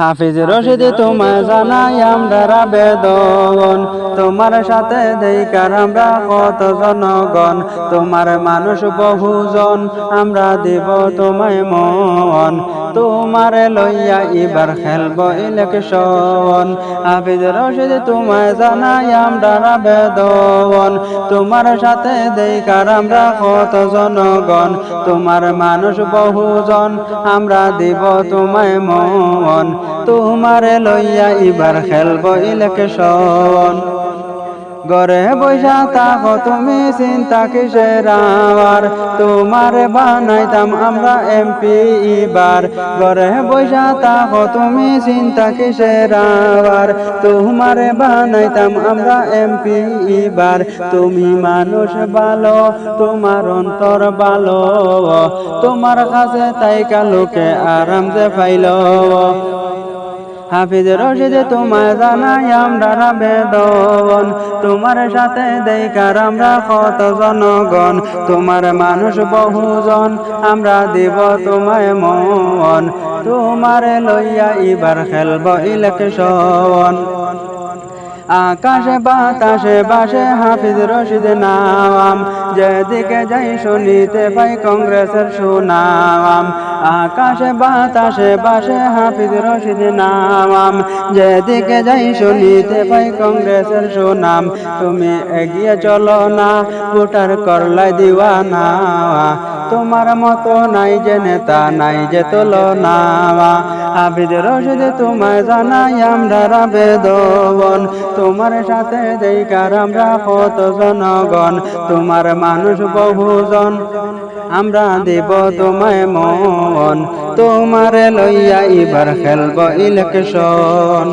হাফিজ রশিদ তোমায় জানাই আমরা আবেদন, তোমার সাথে দেইকার আমরা কত জনগণ, তোমার মানুষ বহুজন আমরা দিব তোমায় মন, তোমারে লইয়া এবার খেলব ইলেকশন। হাফিজ রশিদ তোমায় জানাই আমরা আবেদন, তোমার সাথে দেইকার আমরা কত জনগণ, তোমার মানুষ বহুজন আমরা দিব তোমায় মন, তোমারে লইয়া এবার খেলব ইলেকশন। ঘরে বৈশা থাকো তুমি চিন্তা কিসের আর, তোমারে বানাইতাম আমরা এমপি এবার। ঘরে বৈশা থাকো তুমি চিন্তা কিসের আর, তোমারে বানাইতাম আমরা এমপি এবার। তুমি মানুষ ভালো, তোমার অন্তর ভালো, তোমার কাছে তাইকা লোকে আরাম যে পাইল। হাফিজ রশিদ তোমায় জানাই আমরা আবেদন, তোমার সাথে দেইকার আমরা কত জনগণ, তোমার মানুষ বহুজন আমরা দিব তোমায় মন, তোমারে লইয়া এবার খেলব ইলেকশন। আকাশে বাতাসে বাসে হাফিজ রশিদ নাম, যেদিকে যাই শুনিতে পাই কংগ্রেসের সুনাম। আকাশে বাতাসে বাসে হাফিজ রশিদ নাম, যেদিকে যাই শুনিতে পাই কংগ্রেসের সুনাম। তুমি এগিয়ে চলো না, ভোটার করলাই দিওয়ানা, তোমার মতো নাই যে নেতা নাই যে তুলনা। হাফিজ রশিদ তোমায় জানাই আমরা আবেদন, তোমার সাথে দেইকার আমরা কত জনগণ, তোমার মানুষ বহুজন আমরা দিব তোমায় মন, তোমারে লইয়া এবার খেলব ইলেকশন।